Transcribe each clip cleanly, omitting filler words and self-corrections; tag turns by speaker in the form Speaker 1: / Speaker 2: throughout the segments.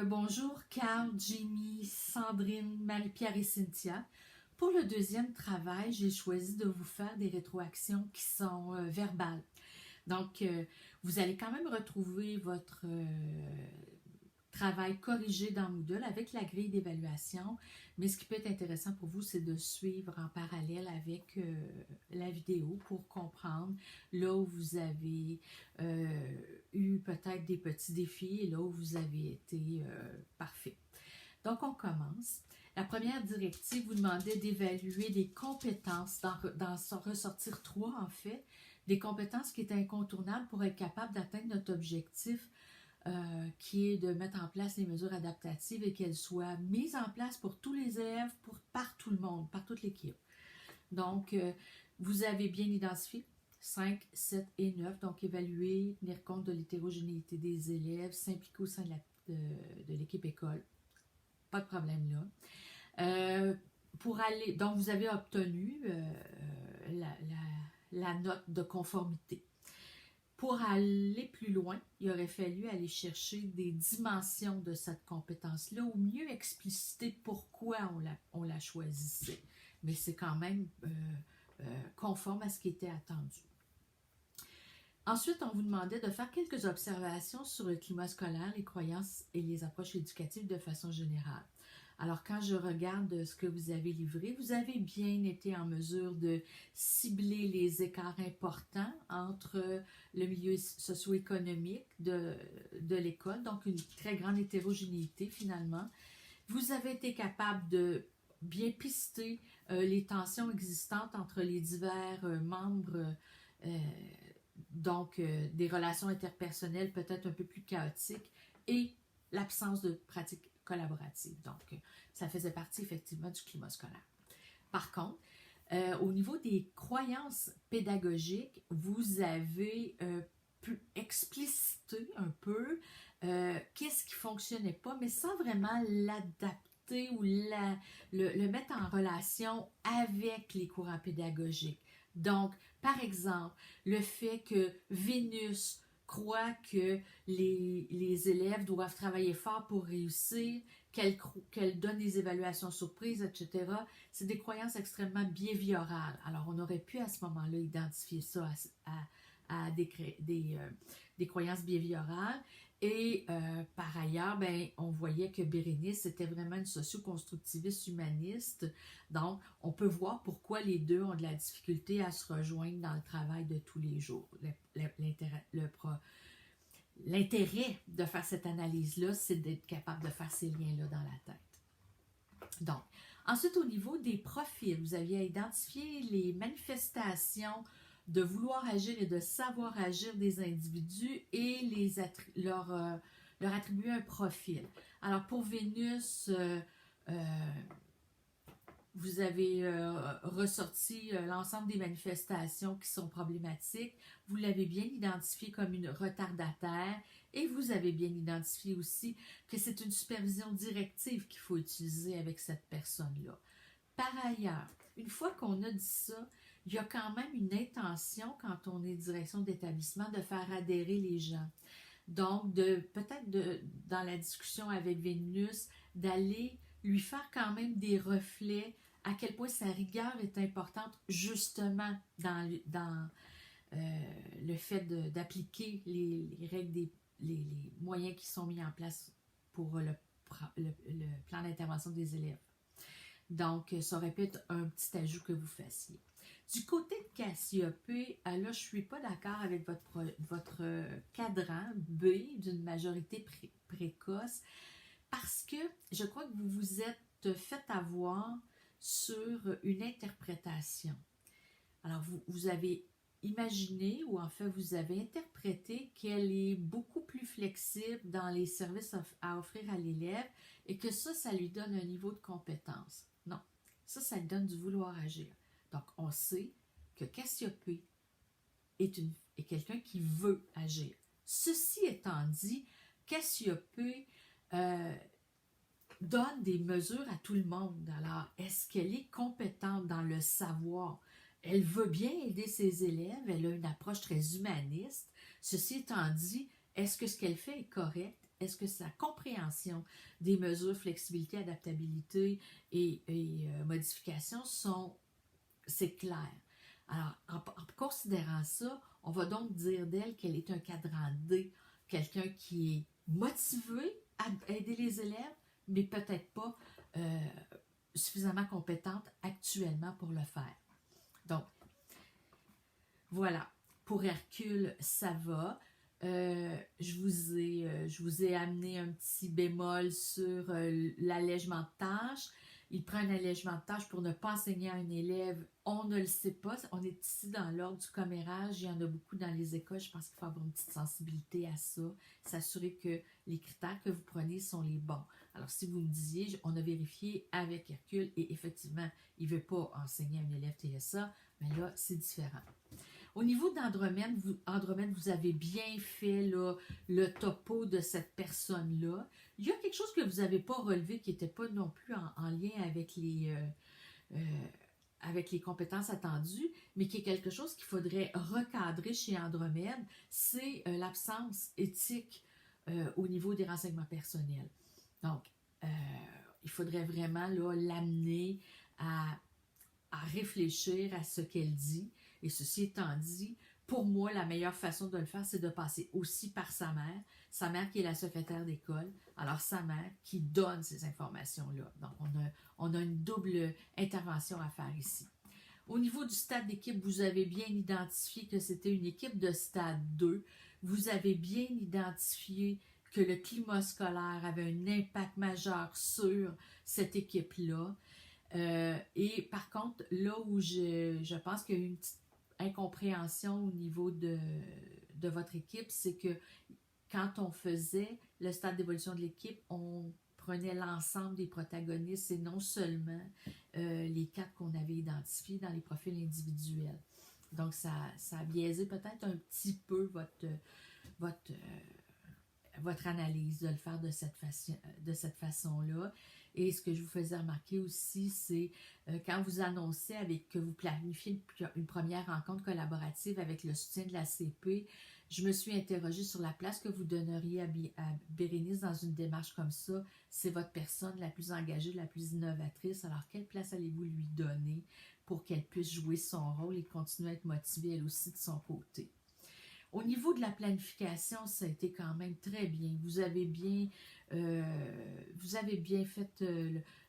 Speaker 1: Bonjour Carl, Jimmy, Sandrine, Marie-Pierre et Cynthia. Pour le deuxième travail, j'ai choisi de vous faire des rétroactions qui sont verbales. Donc, vous allez quand même retrouver votre travail corrigé dans Moodle avec la grille d'évaluation, mais ce qui peut être intéressant pour vous, c'est de suivre en parallèle avec la vidéo pour comprendre là où vous avez eu peut-être des petits défis et là où vous avez été parfait. Donc, on commence. La première directive vous demandait d'évaluer des compétences, dans ressortir trois en fait, des compétences qui étaient incontournables pour être capable d'atteindre notre objectif qui est de mettre en place les mesures adaptatives et qu'elles soient mises en place pour tous les élèves, par tout le monde, par toute l'équipe. Donc, vous avez bien identifié 5, 7 et 9, donc évaluer, tenir compte de l'hétérogénéité des élèves, s'impliquer au sein de l'équipe école. Pas de problème là. Donc, vous avez obtenu la note de conformité. Pour aller plus loin, il aurait fallu aller chercher des dimensions de cette compétence-là ou mieux expliciter pourquoi on la choisissait. Mais c'est quand même conforme à ce qui était attendu. Ensuite, on vous demandait de faire quelques observations sur le climat scolaire, les croyances et les approches éducatives de façon générale. Alors, quand je regarde ce que vous avez livré, vous avez bien été en mesure de cibler les écarts importants entre le milieu socio-économique de l'école, donc une très grande hétérogénéité finalement. Vous avez été capable de bien pister les tensions existantes entre les divers membres, donc des relations interpersonnelles peut-être un peu plus chaotiques et l'absence de pratiques collaboratives. Donc, ça faisait partie effectivement du climat scolaire. Par contre, au niveau des croyances pédagogiques, vous avez pu expliciter un peu qu'est-ce qui ne fonctionnait pas, mais sans vraiment l'adapter ou le mettre en relation avec les courants pédagogiques. Donc, par exemple, le fait que Vénus croit que les élèves doivent travailler fort pour réussir, qu'elle donne des évaluations surprises, etc. C'est des croyances extrêmement behaviorales. Alors, on aurait pu à ce moment-là identifier ça à des croyances behaviorales. Et par ailleurs, on voyait que Bérénice était vraiment une socio-constructiviste humaniste. Donc, on peut voir pourquoi les deux ont de la difficulté à se rejoindre dans le travail de tous les jours. L'intérêt de faire cette analyse-là, c'est d'être capable de faire ces liens-là dans la tête. Donc, ensuite, au niveau des profils, vous aviez identifié les manifestations de vouloir agir et de savoir agir des individus et leur attribuer un profil. Alors, pour Vénus, vous avez ressorti l'ensemble des manifestations qui sont problématiques. Vous l'avez bien identifié comme une retardataire et vous avez bien identifié aussi que c'est une supervision directive qu'il faut utiliser avec cette personne-là. Par ailleurs, une fois qu'on a dit ça, il y a quand même une intention quand on est direction d'établissement de faire adhérer les gens. Donc, peut-être dans la discussion avec Vénus, d'aller lui faire quand même des reflets à quel point sa rigueur est importante justement dans le fait d'appliquer les règles, les moyens qui sont mis en place pour le plan d'intervention des élèves. Donc, ça aurait pu être un petit ajout que vous fassiez. Du côté de Cassiopée, là, je ne suis pas d'accord avec votre cadran B d'une majorité précoce parce que je crois que vous vous êtes fait avoir sur une interprétation. Alors, vous avez imaginé, ou en fait, vous avez interprété qu'elle est beaucoup plus flexible dans les services à offrir à l'élève et que ça lui donne un niveau de compétence. Non, ça lui donne du vouloir agir. Donc, on sait que Cassiopée est quelqu'un qui veut agir. Ceci étant dit, Cassiopée donne des mesures à tout le monde. Alors, est-ce qu'elle est compétente dans le savoir? Elle veut bien aider ses élèves, elle a une approche très humaniste. Ceci étant dit, est-ce que ce qu'elle fait est correct? est-ce que sa compréhension des mesures flexibilité, adaptabilité et modification c'est clair. Alors, en considérant ça, on va donc dire d'elle qu'elle est un cadran D, quelqu'un qui est motivé à aider les élèves, mais peut-être pas suffisamment compétente actuellement pour le faire. Donc, voilà. Pour Hercule, ça va. Je vous ai amené un petit bémol sur l'allègement de tâches. Il prend un allègement de tâches pour ne pas enseigner à un élève. On ne le sait pas. On est ici dans l'ordre du commérage. Il y en a beaucoup dans les écoles. Je pense qu'il faut avoir une petite sensibilité à ça. S'assurer que les critères que vous prenez sont les bons. Alors, si vous me disiez, on a vérifié avec Hercule et effectivement, il ne veut pas enseigner à un élève TSA, mais là, c'est différent. Au niveau d'Andromède, vous avez bien fait là, le topo de cette personne-là. Il y a quelque chose que vous n'avez pas relevé qui n'était pas non plus en lien avec les compétences attendues, mais qui est quelque chose qu'il faudrait recadrer chez Andromède, c'est l'absence éthique au niveau des renseignements personnels. Donc, il faudrait vraiment l'amener à réfléchir à ce qu'elle dit. Et ceci étant dit, pour moi, la meilleure façon de le faire, c'est de passer aussi par sa mère qui est la secrétaire d'école, alors sa mère qui donne ces informations-là. Donc, on a une double intervention à faire ici. Au niveau du stade d'équipe, vous avez bien identifié que c'était une équipe de stade 2. Vous avez bien identifié que le climat scolaire avait un impact majeur sur cette équipe-là. Et par contre, là où je pense qu'il y a une petite incompréhension au niveau de votre équipe, c'est que quand on faisait le stade d'évolution de l'équipe, on prenait l'ensemble des protagonistes et non seulement les 4 qu'on avait identifiés dans les profils individuels. Donc, ça a biaisé peut-être un petit peu votre analyse de le faire de cette façon-là. Et ce que je vous faisais remarquer aussi, c'est quand vous annoncez que vous planifiez une première rencontre collaborative avec le soutien de la CP, je me suis interrogée sur la place que vous donneriez à Bérénice dans une démarche comme ça. C'est votre personne la plus engagée, la plus innovatrice. Alors, quelle place allez-vous lui donner pour qu'elle puisse jouer son rôle et continuer à être motivée elle aussi de son côté? Au niveau de la planification, ça a été quand même très bien. Vous avez bien fait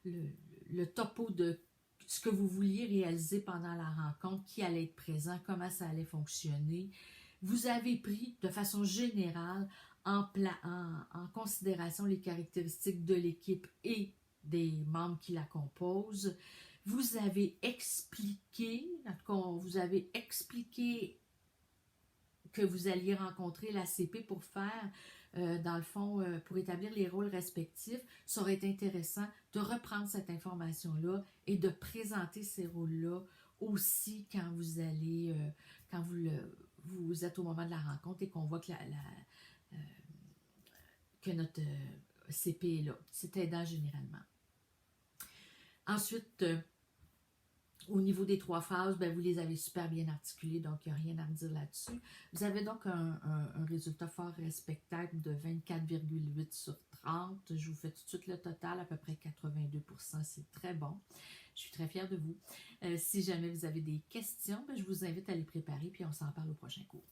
Speaker 1: le topo de ce que vous vouliez réaliser pendant la rencontre, qui allait être présent, comment ça allait fonctionner. Vous avez pris de façon générale en considération les caractéristiques de l'équipe et des membres qui la composent. Vous avez expliqué, que vous alliez rencontrer la CP pour faire, dans le fond, pour établir les rôles respectifs. Ça aurait été intéressant de reprendre cette information-là et de présenter ces rôles-là aussi quand vous allez, vous êtes au moment de la rencontre et qu'on voit que notre CP est là. C'est aidant généralement. Ensuite, au niveau des 3 phases, vous les avez super bien articulées, donc il n'y a rien à me dire là-dessus. Vous avez donc un résultat fort respectable de 24,8 sur 30. Je vous fais tout de suite le total, à peu près 82%, c'est très bon. Je suis très fière de vous. Si jamais vous avez des questions, je vous invite à les préparer, puis on s'en parle au prochain cours.